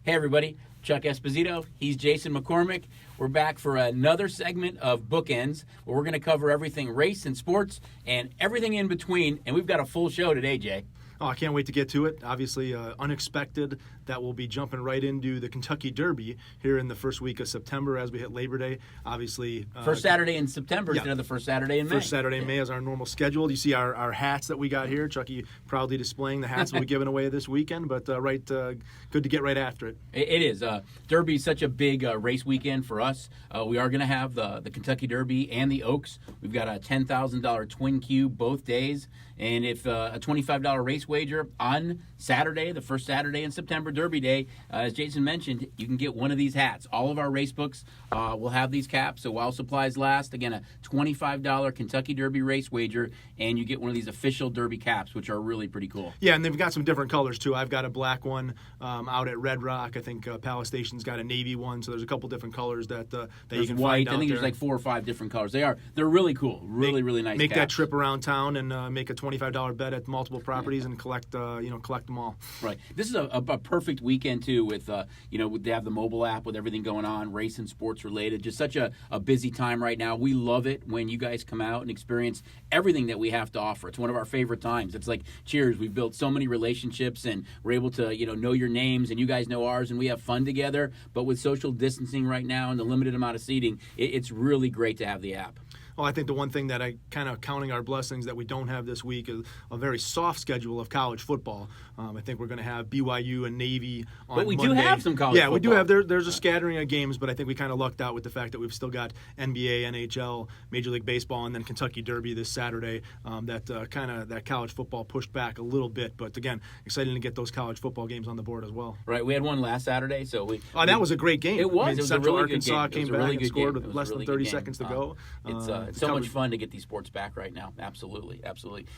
Hey, everybody. Chuck Esposito. He's Jason McCormick. We're back for another segment of Bookends, where we're going to cover everything race and sports and everything in between. And we've got a full show today, Jay. Oh, I can't wait to get to it. Obviously, unexpected that we'll be jumping right into the Kentucky Derby here in the first week of September as we hit Labor Day. Obviously, first Saturday in September instead of the first Saturday in May. First Saturday in May is our normal schedule. You see our hats that we got here. Chucky proudly displaying the hats we'll be giving away this weekend, but good to get right after it. It is. Derby is such a big race weekend for us. We are going to have the Kentucky Derby and the Oaks. We've got a $10,000 twin cube both days. And if a $25 race wager on Saturday, the first Saturday in September, Derby Day, as Jason mentioned, you can get one of these hats. All of our race books will have these caps, so while supplies last, again, a $25 Kentucky Derby race wager, and you get one of these official Derby caps, which are really pretty cool. Yeah, and they've got some different colors, too. I've got a black one out at Red Rock. I think Palace Station's got a navy one, so there's a couple different colors that you can white. find out I think there. there's like 4 or 5 different colors. They're really cool. Really nice Make caps. that trip around town and make a $25 bet at multiple properties and collect them all. Right. This is a perfect weekend too. With they have the mobile app with everything going on, race and sports related. Just such a busy time right now. We love it when you guys come out and experience everything that we have to offer. It's one of our favorite times. It's like cheers. We've built so many relationships and we're able to know your names and you guys know ours and we have fun together. But with social distancing right now and the limited amount of seating, it's really great to have the app. Well, I think the one thing that I kind of counting our blessings that we don't have this week is a very soft schedule of college football. I think we're going to have BYU and Navy on But we Monday. do have some college football. Yeah, we do have. There's a scattering of games, but I think we kind of lucked out with the fact that we've still got NBA, NHL, Major League Baseball, and then Kentucky Derby this Saturday. That college football pushed back a little bit, but again, excited to get those college football games on the board as well. Right, we had one last Saturday, so that was a great game. It was. It was Central a really Arkansas good game. came back and scored with less than 30 seconds to go. It's so much fun to get these sports back right now. Absolutely.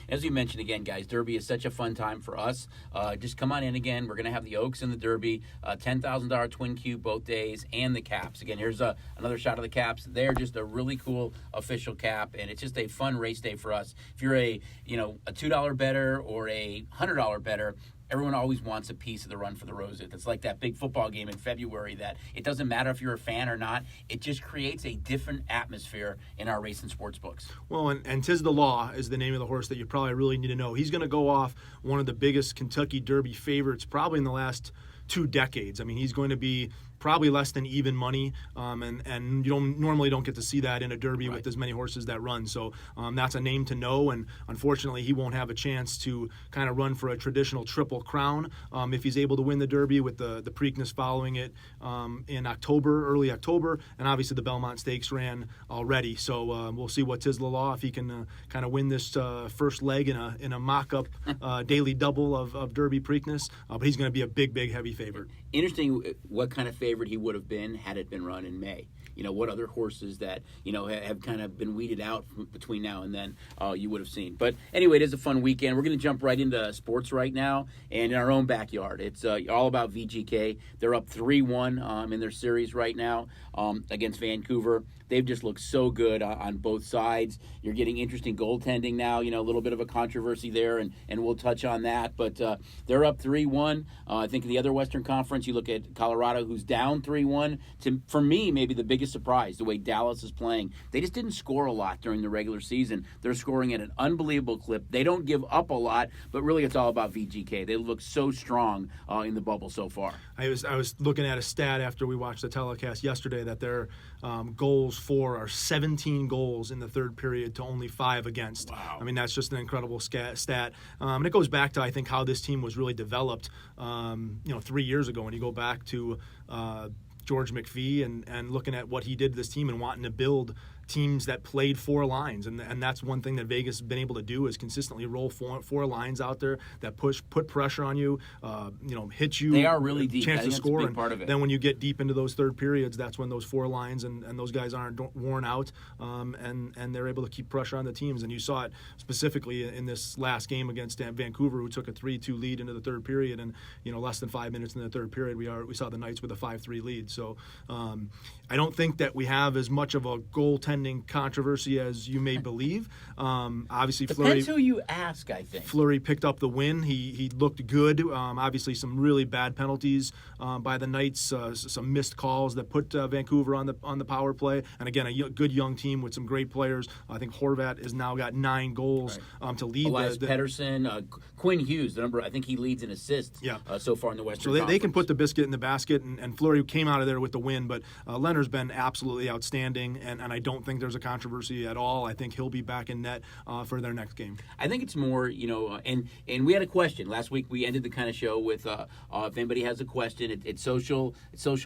As you mentioned again, guys, Derby is such a fun time for us. Just come on in again. We're going to have the Oaks and the Derby, $10,000 twin cube both days, and the caps. Again, here's another shot of the caps. They're just a really cool official cap, and it's just a fun race day for us. If you're a $2 bettor or a $100 bettor, everyone always wants a piece of the Run for the Roses. It's like that big football game in February that it doesn't matter if you're a fan or not. It just creates a different atmosphere in our race and sports books. Well, and Tiz the Law is the name of the horse that you probably really need to know. He's going to go off one of the biggest Kentucky Derby favorites probably in the last 2 decades. I mean, he's going to be probably less than even money, and you normally don't get to see that in a Derby with as many horses that run. So that's a name to know, and unfortunately he won't have a chance to kind of run for a traditional Triple Crown if he's able to win the Derby with the Preakness following it in early October, and obviously the Belmont Stakes ran already. So we'll see what Tiz the Law if he can kind of win this first leg in a mock-up daily double of Derby Preakness, but he's going to be a big heavy favorite. Interesting what kind of favorite he would have been had it been run in May. What other horses that, have kind of been weeded out between now and then you would have seen. But anyway, it is a fun weekend. We're going to jump right into sports right now and in our own backyard. It's all about VGK. They're up 3-1 in their series right now against Vancouver. They've just looked so good on both sides. You're getting interesting goaltending now, a little bit of a controversy there, and we'll touch on that. But they're up 3-1. I think in the other Western Conference, you look at Colorado, who's down 3-1. For me, maybe the biggest surprise, the way Dallas is playing. They just didn't score a lot during the regular season. They're scoring at an unbelievable clip. They don't give up a lot, but really it's all about VGK. They look so strong in the bubble so far. I was looking at a stat after we watched the telecast yesterday that their goals for are 17 goals in the third period to only 5 against. Wow. I mean, that's just an incredible stat. And it goes back to, I think, how this team was really developed 3 years ago. When you go back to George McPhee and looking at what he did to this team and wanting to build teams that played 4 lines, and that's one thing that Vegas has been able to do is consistently roll four lines out there that put pressure on you, hit you. They are really deep. Chance I think to score. that's a big part of it. Then when you get deep into those third periods, that's when those 4 lines and those guys aren't worn out, and they're able to keep pressure on the teams. And you saw it specifically in this last game against Vancouver, who took a 3-2 lead into the third period, and less than 5 minutes in the third period, we saw the Knights with a 5-3 lead. So I don't think that we have as much of a goaltending pending controversy as you may believe. Obviously, Depends who you ask, I think. Fleury picked up the win. He looked good. Obviously, some really bad penalties by the Knights, some missed calls that put Vancouver on the power play. And again, a good young team with some great players. I think Horvat has now got 9 goals to lead. Elias Pettersson, Quinn Hughes, I think he leads in assists so far in the Western So Conference. they can put the biscuit in the basket, and Fleury came out of there with the win. But Leonard's been absolutely outstanding, and I don't think there's a controversy at all. I think he'll be back in net for their next game. I think it's more, and we had a question last week. We ended the kind of show with if anybody has a question, it's social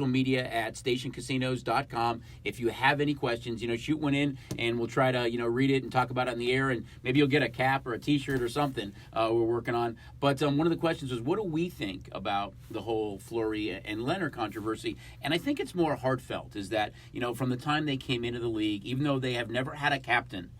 media at stationcasinos.com. If you have any questions, shoot one in, and we'll try to read it and talk about it on the air, and maybe you'll get a cap or a T-shirt or something we're working on. But one of the questions was, what do we think about the whole Fleury and Leonard controversy? And I think it's more heartfelt. Is that from the time they came into the league, even though they have never had a captain.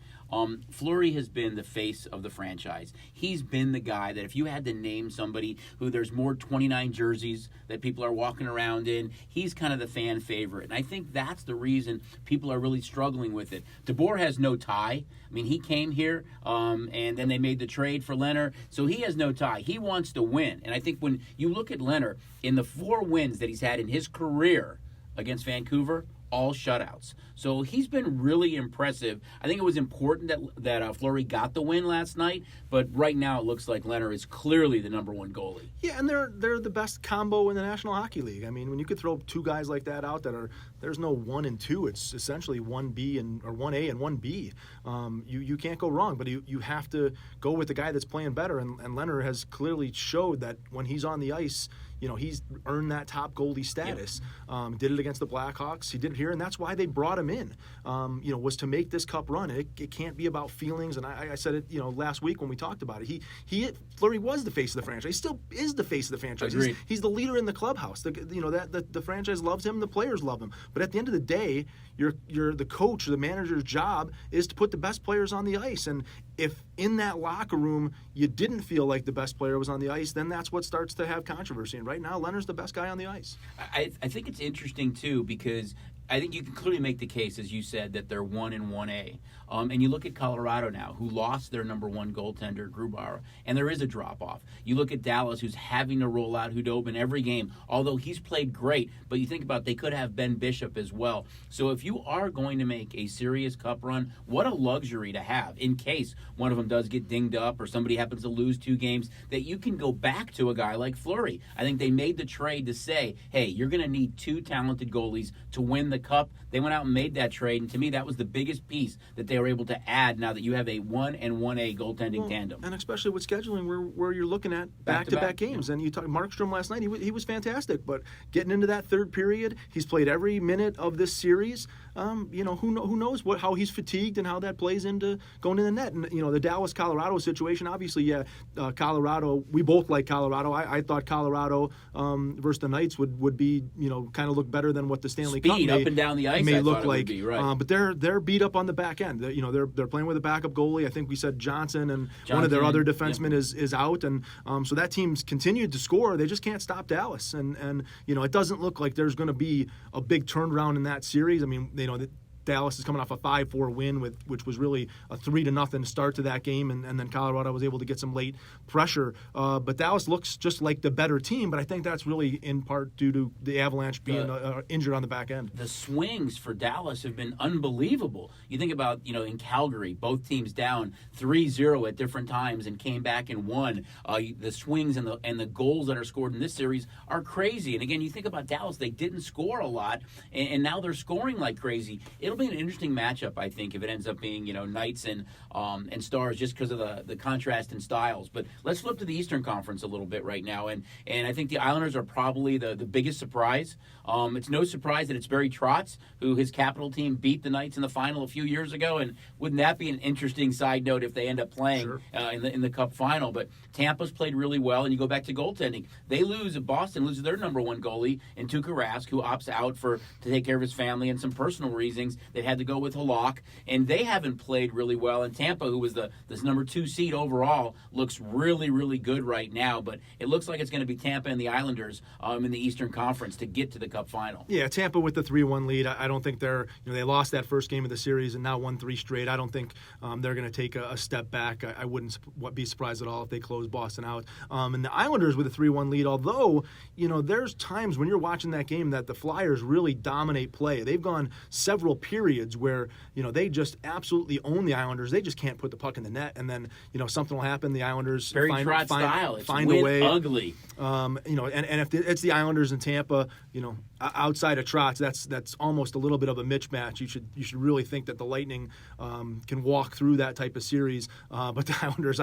Fleury has been the face of the franchise. He's been the guy that if you had to name somebody who there's more 29 jerseys that people are walking around in, he's kind of the fan favorite. And I think that's the reason people are really struggling with it. DeBoer has no tie. I mean, he came here and then they made the trade for Leonard. So he has no tie. He wants to win. And I think when you look at Leonard, in the 4 wins that he's had in his career against Vancouver, all shutouts. So he's been really impressive. I think it was important that Fleury got the win last night, but right now it looks like Leonard is clearly the number 1 goalie. Yeah, and they're the best combo in the National Hockey League. I mean, when you could throw 2 guys like that out there's no 1 and 2. It's essentially 1B or 1A and 1B. You can't go wrong, but you have to go with the guy that's playing better. And Leonard has clearly showed that when he's on the ice, he's earned that top goalie status. Yep. Did it against the Blackhawks. He did it here, and that's why they brought him in. Was to make this cup run. It can't be about feelings. And I said it, last week when we talked about it. Fleury was the face of the franchise. He still is the face of the franchise. He's the leader in the clubhouse. The franchise loves him. The players love him. But at the end of the day, you're the coach or the manager's job is to put the best players on the ice. And if in that locker room you didn't feel like the best player was on the ice, then that's what starts to have controversy. And right now, Leonard's the best guy on the ice. I think it's interesting, too, because I think you can clearly make the case, as you said, that they're 1 and 1A. And you look at Colorado now, who lost their number 1 goaltender, Grubauer, and there is a drop-off. You look at Dallas, who's having to roll out Hudobin every game, although he's played great. But you think about they could have Ben Bishop as well. So if you are going to make a serious cup run, what a luxury to have in case one of them does get dinged up or somebody happens to lose 2 games, that you can go back to a guy like Fleury. I think they made the trade to say, hey, you're going to need 2 talented goalies to win the cup. They went out and made that trade, and to me, that was the biggest piece that they were able to add now that you have a 1 and 1A goaltending tandem. And especially with scheduling where you're looking at back-to-back games. Yeah. And you talk Markstrom last night, he was fantastic, but getting into that third period, he's played every minute of this series. Who knows how he's fatigued and how that plays into going in the net. And, the Dallas-Colorado situation, obviously, Colorado, we both like Colorado. I thought Colorado versus the Knights would be, kind of look better than what the Stanley Cup up and down the ice may look like. Be, right. But they're beat up on the back end. They're playing with a backup goalie. I think we said Johnson and one of their other defensemen is out. And so that team's continued to score. They just can't stop Dallas. And it doesn't look like there's going to be a big turnaround in that series. I mean, Dallas is coming off a 5-4 win, which was really a 3-0 start to that game, and then Colorado was able to get some late pressure. But Dallas looks just like the better team, but I think that's really in part due to the Avalanche being injured on the back end. The swings for Dallas have been unbelievable. You think about, in Calgary, both teams down 3-0 at different times and came back and won. The swings and the goals that are scored in this series are crazy. And again, you think about Dallas, they didn't score a lot, and now they're scoring like crazy. It'll be an interesting matchup, I think, if it ends up being, Knights and Stars, just because of the contrast in styles. But let's flip to the Eastern Conference a little bit right now, and I think the Islanders are probably the biggest surprise. It's no surprise that it's Barry Trotz, who his Capital team beat the Knights in the final a few years ago, and wouldn't that be an interesting side note if they end up playing in the Cup final? But Tampa's played really well, and you go back to goaltending. Boston loses their number 1 goalie in Tuukka Rask, who opts out to take care of his family and some personal reasons. they've had to go with Halak, and they haven't played really well. And Tampa, who was this number 2 seed overall, looks really, really good right now. But it looks like it's going to be Tampa and the Islanders in the Eastern Conference to get to the Cup final. Yeah, Tampa with the 3-1 lead. I don't think they lost that first game of the series and now won 3 straight. I don't think they're going to take a step back. I wouldn't be surprised at all if they close Boston out. And the Islanders with a 3-1 lead, although, there's times when you're watching that game that the Flyers really dominate play. They've gone several periods where, they just absolutely own the Islanders. They just can't put the puck in the net, and then, something will happen. The Islanders find a way. Ugly. And if it's the Islanders and Tampa, outside of Trotz, that's almost a little bit of a mismatch. You should really think that the Lightning can walk through that type of series. But the Islanders,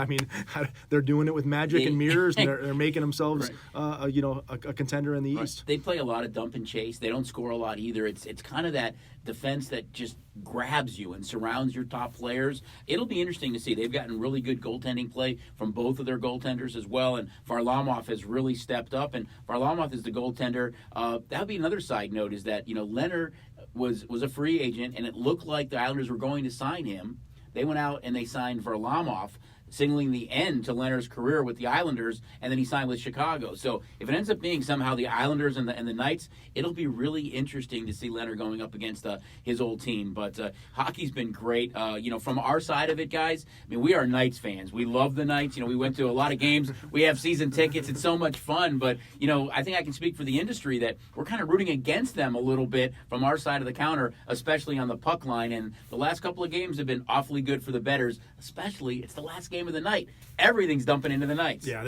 they're doing it with magic and mirrors, and they're making themselves, a contender in the East. They play a lot of dump and chase. They don't score a lot either. It's kind of that defense that just grabs you and surrounds your top players. It'll be interesting to see. They've gotten really good goaltending play from both of their goaltenders as well, and Varlamov has really stepped up, and Varlamov is the goaltender. That would be another side note, is that Leonard was a free agent, and it looked like the Islanders were going to sign him. They went out and they signed Varlamov, signaling the end to Leonard's career with the Islanders, and then he signed with Chicago. So if it ends up being somehow the Islanders and the Knights, it'll be really interesting to see Leonard going up against his old team. But hockey's been great. From our side of it, guys, we are Knights fans. We love the Knights. We went to a lot of games. We have season tickets. It's so much fun. But, I think I can speak for the industry that we're kind of rooting against them a little bit from our side of the counter, especially on the puck line. And the last couple of games have been awfully good for the bettors, especially it's the last game of the night. Everything's dumping into the Knights. Yeah,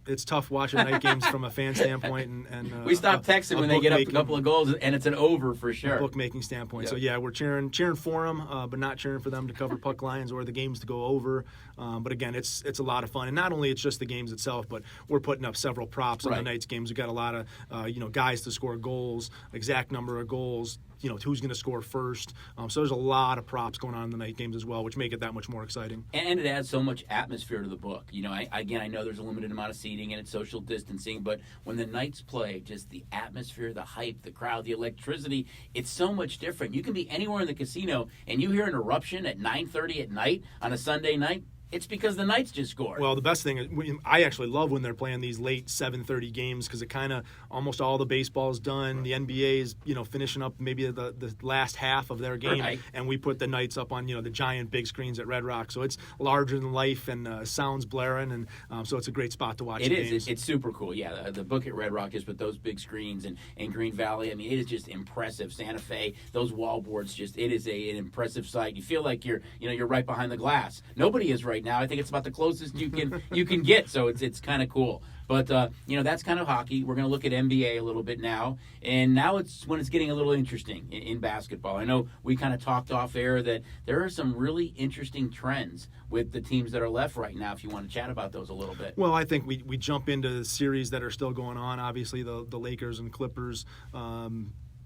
it's tough watching night games from a fan standpoint, and we stop texting when they get up a couple of goals, and it's an over for sure. Bookmaking standpoint. Yep. So yeah, we're cheering for them, but not cheering for them to cover puck lines or the games to go over. But again, it's a lot of fun, and not only it's just the games itself, but we're putting up several props on the Knights games. We've got a lot of guys to score goals, exact number of goals. Who's going to score first. So there's a lot of props going on in the night games as well, which make it that much more exciting. And it adds so much atmosphere to the book. I know there's a limited amount of seating and it's social distancing, but when the Knights play, just the atmosphere, the hype, the crowd, the electricity, it's so much different. You can be anywhere in the casino and you hear an eruption at 9:30 at night on a Sunday night. It's because the Knights just scored. Well, the best thing is, I actually love when they're playing these late 7:30 games because it kind of almost all the baseball's done. The NBA is finishing up maybe the last half of their game, and we put the Knights up on the giant big screens at Red Rock. So it's larger than life and sounds blaring, and so it's a great spot to watch. It the is. games. It's super cool. Yeah, the book at Red Rock is with those big screens and Green Valley. It is just impressive. Santa Fe, those wall boards, it is an impressive sight. You feel like you're right behind the glass. Nobody is right now. I think it's about the closest you can get. So it's kind of cool. But that's kind of hockey. We're going to look at NBA a little bit now, and now it's when it's getting a little interesting in basketball. I know we kind of talked off air that there are some really interesting trends with the teams that are left right now. If you want to chat about those a little bit. Well, I think we jump into the series that are still going on. Obviously, the Lakers and Clippers.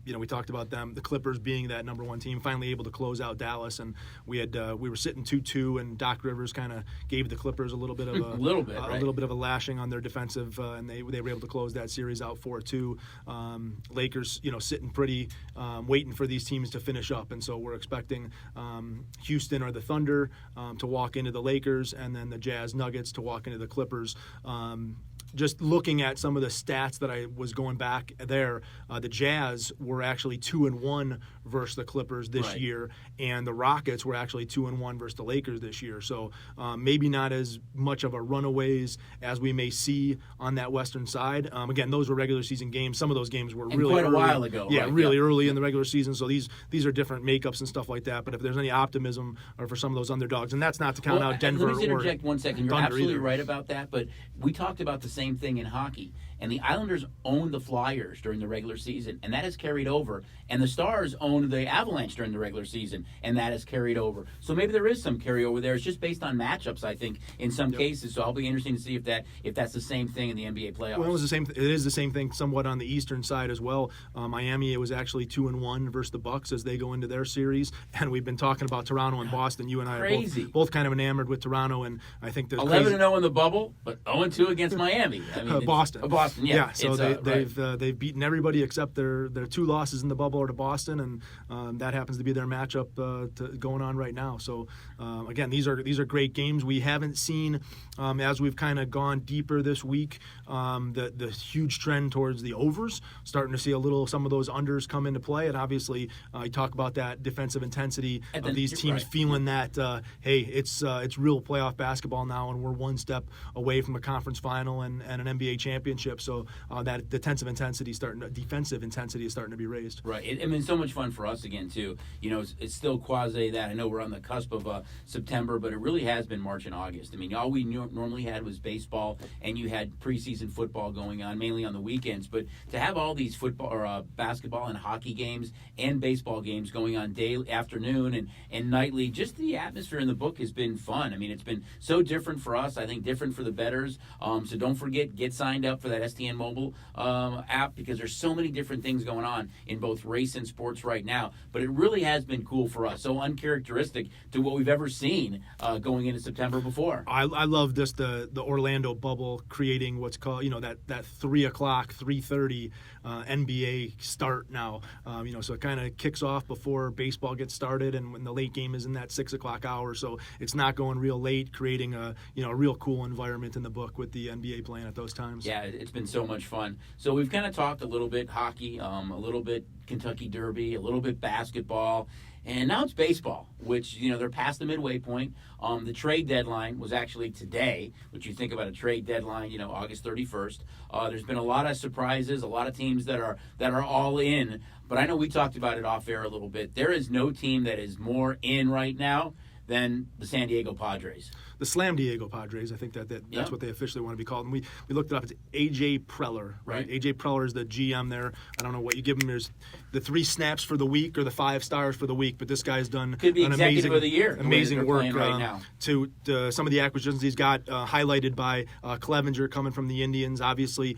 We talked about them, the Clippers being that number one team, finally able to close out Dallas, and we were sitting 2-2, and Doc Rivers kind of gave the Clippers a little bit of a little bit of a lashing on their defensive, and they were able to close that series out 4-2. Lakers, sitting pretty, waiting for these teams to finish up, and so we're expecting Houston or the Thunder to walk into the Lakers, and then the Jazz Nuggets to walk into the Clippers. Just looking at some of the stats that I was going back there, the Jazz were actually 2-1 versus the Clippers this year, and the Rockets were actually 2-1 versus the Lakers this year. So maybe not as much of a runaways as we may see on that Western side. Again, those were regular season games. Some of those games were really quite early, a while ago. Yeah, really early in the regular season. So these are different makeups and stuff like that. But if there's any optimism or for some of those underdogs, and that's not to count out Denver. Let me interject 1 second. You're Thunder absolutely either. Right about that. But we talked about the same thing in hockey. And the Islanders owned the Flyers during the regular season, and that has carried over. And the Stars owned the Avalanche during the regular season, and that has carried over. So maybe there is some carryover there. It's just based on matchups, I think, in some cases. So I'll be interesting to see if that's the same thing in the NBA playoffs. Well, it is the same thing somewhat on the Eastern side as well. Miami, it was actually 2-1 versus the Bucks as they go into their series, and we've been talking about Toronto and Boston. You and I are both kind of enamored with Toronto, and I think there's 11-0 in the bubble, but 0-2 against Miami. Boston. Boston. Yeah. So they've beaten everybody except their 2 losses in the bubble are to Boston, and that happens to be their matchup going on right now. So again, these are great games. We haven't seen as we've kind of gone deeper this week the huge trend towards the overs, starting to see some of those unders come into play, and obviously you talk about that defensive intensity of these teams feeling that hey, it's real playoff basketball now, and we're one step away from a conference final and an NBA championship. So that defensive intensity is starting to be raised. Right. I mean, so much fun for us again too. It's still quasi that. I know we're on the cusp of September, but it really has been March and August. I mean, all we normally had was baseball, and you had preseason football going on mainly on the weekends. But to have all these football or basketball and hockey games and baseball games going on daily, afternoon, and nightly, just the atmosphere in the book has been fun. I mean, it's been so different for us. I think different for the bettors. So don't forget, get signed up for that STN mobile app, because there's so many different things going on in both race and sports right now. But it really has been cool for us. So uncharacteristic to what we've ever seen going into September before. I love this the Orlando bubble creating what's called that 3 o'clock 3:30 NBA start now. So it kind of kicks off before baseball gets started, and when the late game is in that 6 o'clock hour. So it's not going real late, creating a real cool environment in the book with the NBA playing at those times. Yeah, it's been so much fun. So we've kind of talked a little bit hockey, a little bit Kentucky Derby, a little bit basketball, and now it's baseball, which, they're past the midway point. The trade deadline was actually today, which you think about a trade deadline, August 31st. There's been a lot of surprises, a lot of teams that are all in, but I know we talked about it off air a little bit. There is no team that is more in right now than the San Diego Padres. The Slam Diego Padres, I think that's what they officially want to be called. And we looked it up. It's A.J. Preller, right? A.J. Preller is the GM there. I don't know what you give him. There's the 3 snaps for the week or the 5 stars for the week, but this guy's done could be an executive of the year. Amazing work right now. To some of the acquisitions he's got, highlighted by Clevenger coming from the Indians, obviously.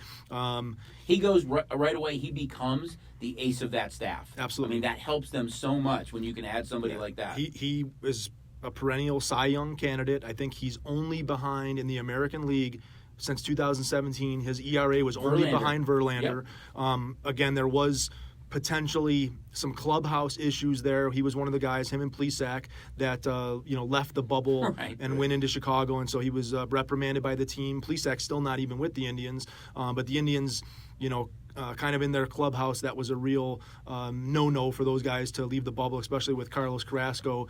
He goes right away. He becomes the ace of that staff. Absolutely. I mean, that helps them so much when you can add somebody like that. He is a perennial Cy Young candidate. I think he's only behind in the American League since 2017. His ERA was only behind Verlander. Yep. Again, there was potentially some clubhouse issues there. He was one of the guys, him and Plesac, that left the bubble and went into Chicago, and so he was reprimanded by the team. Plesac's still not even with the Indians, but the Indians, kind of in their clubhouse, that was a real no-no for those guys to leave the bubble, especially with Carlos Carrasco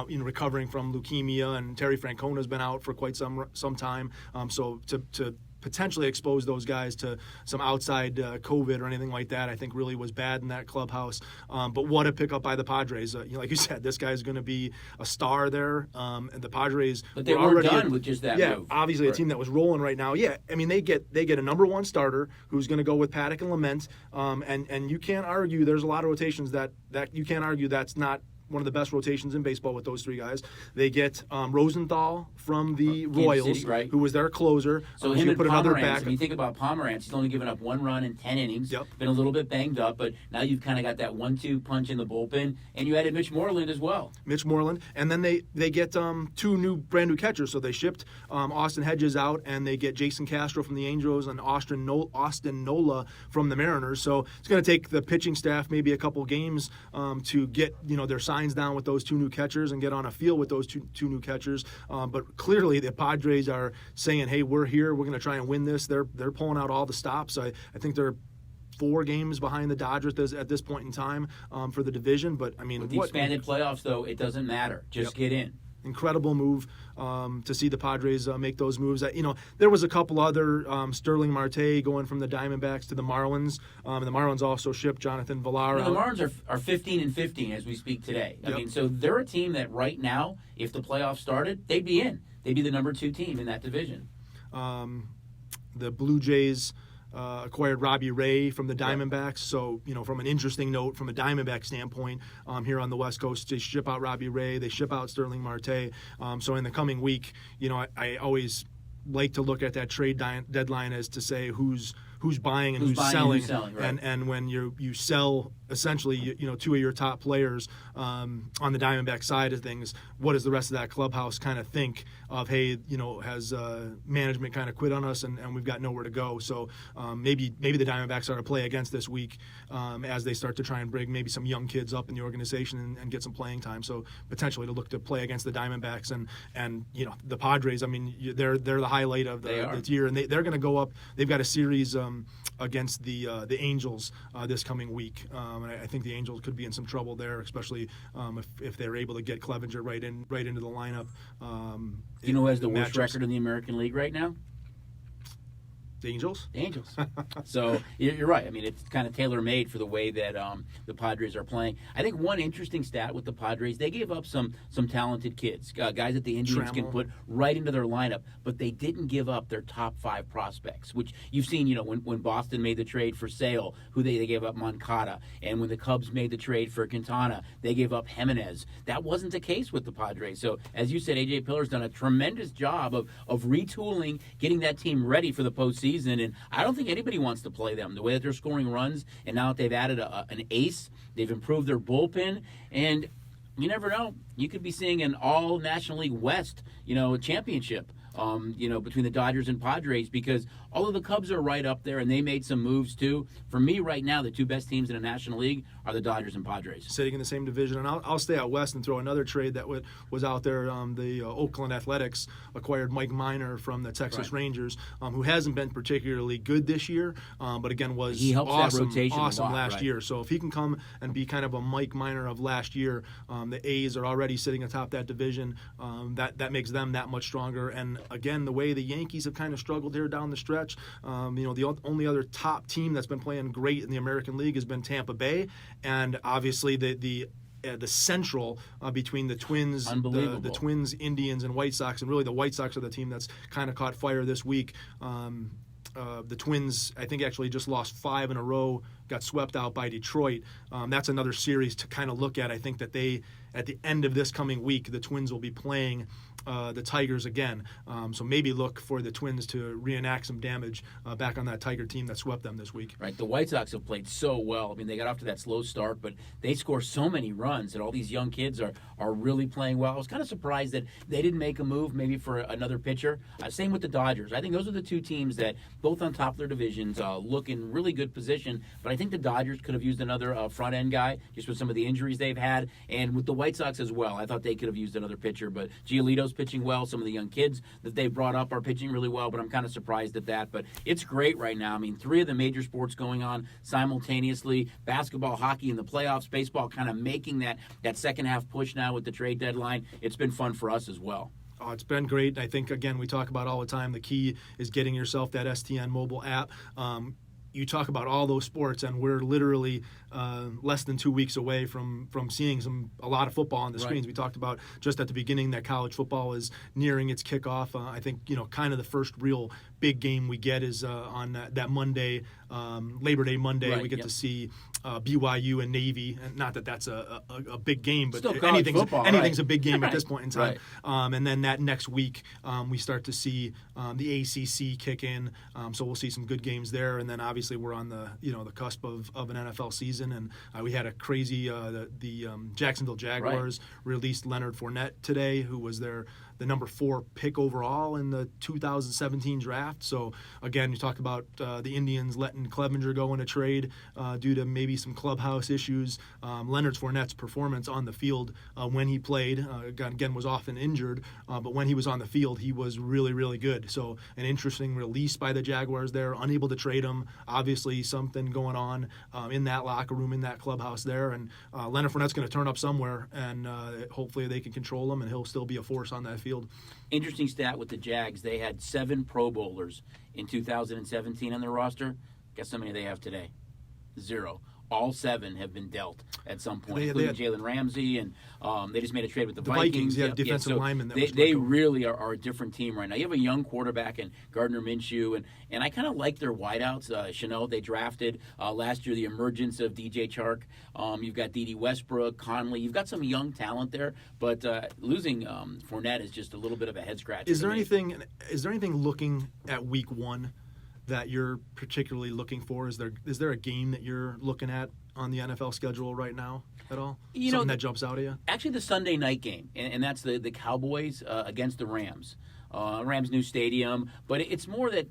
recovering from leukemia, and Terry Francona's been out for quite some time. So to potentially expose those guys to some outside COVID or anything like that, I think really was bad in that clubhouse. But what a pickup by the Padres. Like you said, this guy's going to be a star there. And the Padres But they were done with just that move. Yeah, obviously a team that was rolling right now. Yeah, I mean, they get a number 1 starter who's going to go with Paddock and Lament. And you can't argue, there's a lot of rotations that you can't argue that's not one of the best rotations in baseball with those 3 guys. They get Rosenthal from the Royals, City, who was their closer. So him and Pomerantz, when you think about Pomerantz, he's only given up 1 run in 10 innings. Yep. Been a little bit banged up, but now you've kind of got that 1-2 punch in the bullpen, and you added Mitch Moreland as well. Mitch Moreland, and then they get 2 brand new catchers. So they shipped Austin Hedges out, and they get Jason Castro from the Angels and Austin Nola from the Mariners. So it's going to take the pitching staff maybe a couple games to get their signs down with those 2 new catchers and get on a field with those two new catchers. But clearly the Padres are saying, hey, we're here. We're going to try and win this. They're pulling out all the stops. I think they're 4 games behind the Dodgers at this point in time for the division. But, I mean, with the expanded playoffs, though, it doesn't matter. Just get in. Incredible move to see the Padres make those moves. There was a couple other Sterling Marte going from the Diamondbacks to the Marlins. And the Marlins also shipped Jonathan Villar. The Marlins are 15-15 as we speak today. I mean, so they're a team that right now, if the playoffs started, they'd be in. They'd be the number 2 team in that division. The Blue Jays acquired Robbie Ray from the Diamondbacks. So, from an interesting note, from a Diamondback standpoint, here on the West Coast, they ship out Robbie Ray, they ship out Sterling Marte. So in the coming week, I always like to look at that trade deadline as to say who's buying and who's selling. Right. And when you sell essentially, two of your top players on the Diamondback side of things. What does the rest of that clubhouse kind of think of, hey, has management kind of quit on us and we've got nowhere to go? So maybe the Diamondbacks are to play against this week as they start to try and bring maybe some young kids up in the organization and get some playing time. So potentially to look to play against the Diamondbacks and the Padres. I mean, they're the highlight of the year, and they're going to go up. They've got a series against the Angels this coming week. And I think the Angels could be in some trouble there, especially if they're able to get Clevenger right into the lineup. Who has the worst record in the American League right now? The Angels? The Angels. So you're right. I mean, it's kind of tailor-made for the way that the Padres are playing. I think one interesting stat with the Padres, they gave up some talented kids, guys that the Indians can put right into their lineup, but they didn't give up their top 5 prospects, which you've seen, when Boston made the trade for Sale, who they gave up Moncada, and when the Cubs made the trade for Quintana, they gave up Jimenez. That wasn't the case with the Padres. So, as you said, A.J. Pillar's done a tremendous job of retooling, getting that team ready for the postseason. And I don't think anybody wants to play them. The way that they're scoring runs, and now that they've added an ace, they've improved their bullpen, and you never know. You could be seeing an all National League West, championship. Between the Dodgers and Padres, because although the Cubs are right up there and they made some moves too, for me right now, the two best teams in the National League are the Dodgers and Padres. Sitting in the same division. And I'll stay out west and throw another trade that was out there. The Oakland Athletics acquired Mike Minor from the Texas Rangers, who hasn't been particularly good this year, but again was awesome last year. So if he can come and be kind of a Mike Minor of last year, the A's are already sitting atop that division. That makes them that much stronger. And again, the way the Yankees have kind of struggled here down the stretch, the only other top team that's been playing great in the American League has been Tampa Bay, and obviously the Central between the Twins, the Twins, Indians, and White Sox, and really the White Sox are the team that's kind of caught fire this week. The Twins, I think, actually just lost 5 in a row, got swept out by Detroit. That's another series to kind of look at. I think that at the end of this coming week, the Twins will be playing the Tigers again. So maybe look for the Twins to reenact some damage back on that Tiger team that swept them this week. Right. The White Sox have played so well. I mean, they got off to that slow start, but they score so many runs, and all these young kids are really playing well. I was kind of surprised that they didn't make a move maybe for another pitcher. Same with the Dodgers. I think those are the two teams that, both on top of their divisions, look in really good position. But I think the Dodgers could have used another front-end guy, just with some of the injuries they've had. And with the White Sox as well, I thought they could have used another pitcher. But Giolito's pitching well. Some of the young kids that they brought up are pitching really well, but I'm kind of surprised at that. But it's great right now. I mean, 3 of the major sports going on simultaneously. Basketball, hockey in the playoffs, baseball kind of making that second half push now with the trade deadline. It's been fun for us as well. Oh, it's been great. I think, again, we talk about all the time, the key is getting yourself that STN mobile app. You talk about all those sports, and we're literally less than 2 weeks away from seeing a lot of football on the screens. We talked about just at the beginning that college football is nearing its kickoff. I think kind of the first real big game we get is on that Monday, Labor Day Monday. Right, we get to see BYU and Navy, and not that that's a big game, but anything's a big game at this point in time. Right. And then that next week we start to see the ACC kick in, so we'll see some good games there. And then obviously we're on the cusp of an NFL season, and we had a crazy the Jacksonville Jaguars released Leonard Fournette today, who was the number 4 pick overall in the 2017 draft. So again, you talk about the Indians letting Clevenger go in a trade due to maybe some clubhouse issues. Leonard Fournette's performance on the field when he played, again, was often injured, but when he was on the field, he was really, really good. So an interesting release by the Jaguars there, unable to trade him. Obviously something going on in that locker room, in that clubhouse there, and Leonard Fournette's going to turn up somewhere, and hopefully they can control him, and he'll still be a force on that field. Interesting stat with the Jags. They had 7 Pro Bowlers in 2017 on their roster. Guess how many they have today? 0. All 7 have been dealt at some point, including Jalen Ramsey, and they just made a trade with the Vikings. Defensive linemen. They really are a different team right now. You have a young quarterback in Gardner Minshew, and I kind of like their wideouts. Chanel, they drafted last year, the emergence of DJ Chark. You've got Dede Westbrook, Conley. You've got some young talent there, but losing Fournette is just a little bit of a head scratch. Is there anything looking at week 1 that you're particularly looking for? Is there a game that you're looking at on the NFL schedule right now at all? Something that jumps out at you? Actually, the Sunday night game, and that's the Cowboys against the Rams. Rams' new stadium, but it's more that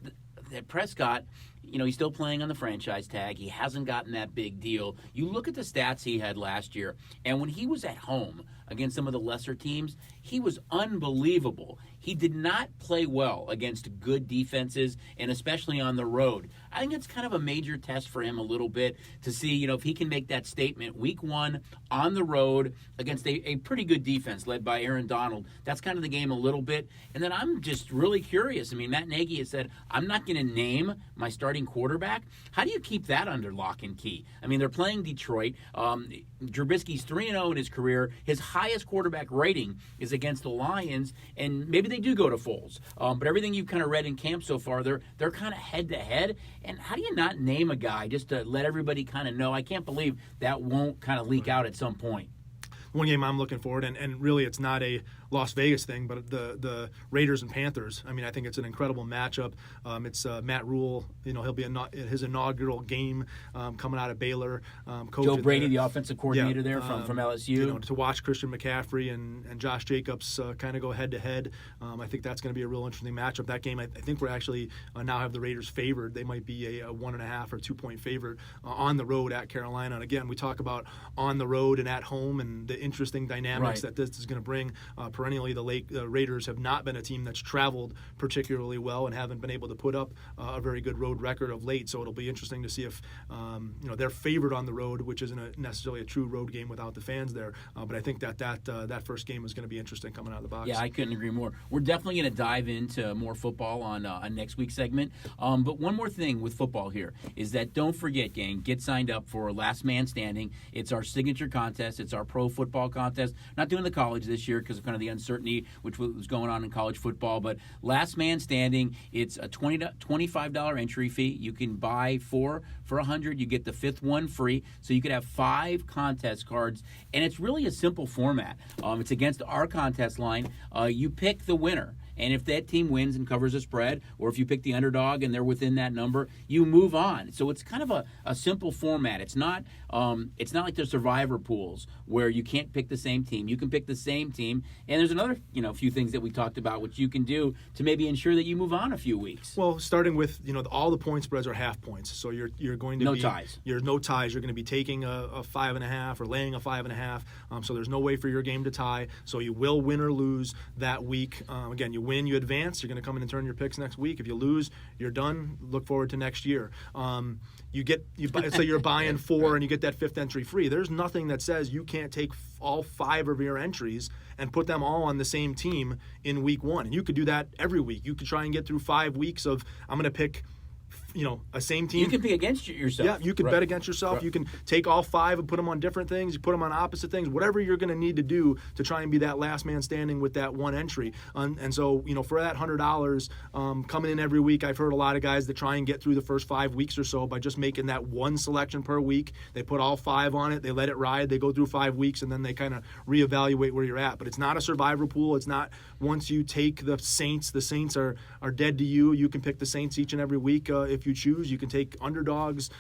Prescott, he's still playing on the franchise tag. He hasn't gotten that big deal. You look at the stats he had last year, and when he was at home against some of the lesser teams, he was unbelievable. He did not play well against good defenses, and especially on the road. I think it's kind of a major test for him a little bit to see, if he can make that statement week 1 on the road against a pretty good defense led by Aaron Donald. That's kind of the game a little bit. And then I'm just really curious. I mean, Matt Nagy has said, I'm not going to name my starting quarterback. How do you keep that under lock and key? I mean, they're playing Detroit. Trubisky's 3-0 in his career. His highest quarterback rating is against the Lions, and maybe they do go to Foles. But everything you've kind of read in camp so far, they're kind of head-to-head. And how do you not name a guy just to let everybody kind of know? I can't believe that won't kind of leak out at some point. One game I'm looking forward, and really it's not a Las Vegas thing, but the Raiders and Panthers. I mean, I think it's an incredible matchup. It's Matt Rule. He'll be his inaugural game coming out of Baylor. Joe Brady, the offensive coordinator there from LSU. To watch Christian McCaffrey and Josh Jacobs kind of go head to head. I think that's going to be a real interesting matchup. That game, I think we're actually now have the Raiders favored. They might be a 1.5 or 2 point favorite on the road at Carolina. And again, we talk about on the road and at home and the interesting dynamics that this is going to bring. Perennially, the Raiders have not been a team that's traveled particularly well and haven't been able to put up a very good road record of late. So it'll be interesting to see if they're favored on the road, which isn't necessarily a true road game without the fans there. But I think that first game is going to be interesting coming out of the box. Yeah, I couldn't agree more. We're definitely going to dive into more football on next week's segment. But one more thing with football here is that don't forget, gang, get signed up for Last Man Standing. It's our signature contest. It's our pro football contest. Not doing the college this year because of kind of the uncertainty which was going on in college football, but Last Man Standing, it's a $25 entry fee. You can buy 4 for $100. You get the 5th one free, so you could have 5 contest cards, and it's really a simple format. It's against our contest line. You pick the winner. And if that team wins and covers a spread, or if you pick the underdog and they're within that number, you move on. So it's kind of a simple format. It's not like the survivor pools where you can't pick the same team. You can pick the same team. And there's another few things that we talked about which you can do to maybe ensure that you move on a few weeks. Well, starting with all the point spreads are half points. So you're going to no ties. You're no ties. You're going to be taking a 5.5 or laying a 5.5. So there's no way for your game to tie. So you will win or lose that week. Again, you win, you advance. You're going to come in and turn your picks next week. If you lose, you're done. Look forward to next year. So you're buying 4 and you get that 5th entry free. There's nothing that says you can't take all 5 of your entries and put them all on the same team in week 1. And you could do that every week. You could try and get through 5 weeks of I'm going to pick a same team. You can pick against yourself. Yeah, you can bet against yourself. Right. You can take all 5 and put them on different things. You put them on opposite things. Whatever you're going to need to do to try and be that last man standing with that one entry. And so, for that $100 coming in every week, I've heard a lot of guys that try and get through the first 5 weeks or so by just making that one selection per week. They put all 5 on it. They let it ride. They go through 5 weeks, and then they kind of reevaluate where you're at. But it's not a survivor pool. It's not once you take the Saints are dead to you. You can pick the Saints each and every week if you choose. You can take underdogs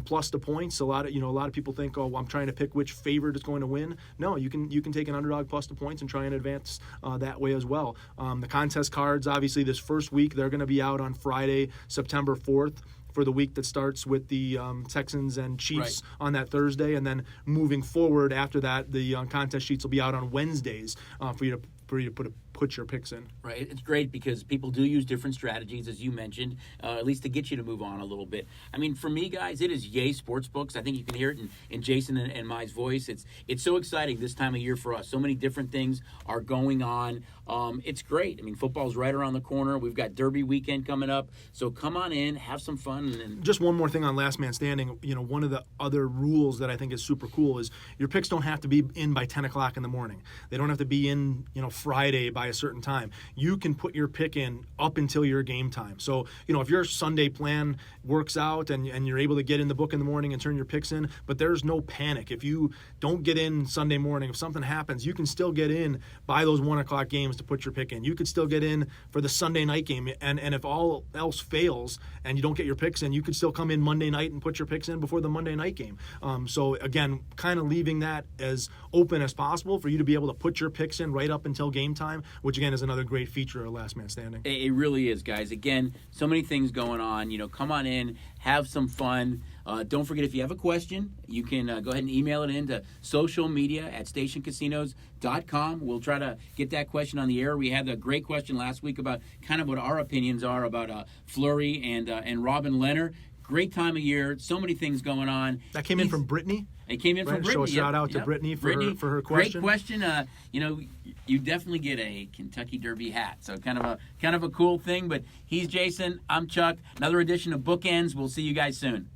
plus the points. A lot of people think, I'm trying to pick which favorite is going to win. No, you can take an underdog plus the points and try and advance that way as well. The contest cards, obviously, this first week they're going to be out on Friday, September 4th. For the week that starts with the Texans and Chiefs on that Thursday, and then moving forward after that, the contest sheets will be out on Wednesdays for you to put your picks in. Right. It's great because people do use different strategies, as you mentioned, at least to get you to move on a little bit. I mean, for me, guys, it is yay sportsbooks. I think you can hear it in Jason and my voice. It's so exciting this time of year for us. So many different things are going on. It's great. I mean, football's right around the corner. We've got Derby weekend coming up. So come on in, have some fun. And just one more thing on Last Man Standing. One of the other rules that I think is super cool is your picks don't have to be in by 10 o'clock in the morning. They don't have to be in, Friday by a certain time, you can put your pick in up until your game time. So, if your Sunday plan works out and you're able to get in the book in the morning and turn your picks in, but there's no panic. If you don't get in Sunday morning, if something happens, you can still get in by those 1 o'clock games to put your pick in. You could still get in for the Sunday night game. And if all else fails and you don't get your picks in, you could still come in Monday night and put your picks in before the Monday night game. So again, kind of leaving that as open as possible for you to be able to put your picks in right up until game time, which again is another great feature of Last Man Standing. It really is, guys. Again, so many things going on. Come on in, have some fun. Don't forget, if you have a question, you can go ahead and email it in to socialmedia@stationcasinos.com. We'll try to get that question on the air. We had a great question last week about kind of what our opinions are about Fleury and Robin Leonard. Great time of year. So many things going on. That came in from Brittany. It came in from Brittany. So a shout out to Brittany for her question. Great question. You definitely get a Kentucky Derby hat. So kind of a cool thing. But he's Jason. I'm Chuck. Another edition of Bookends. We'll see you guys soon.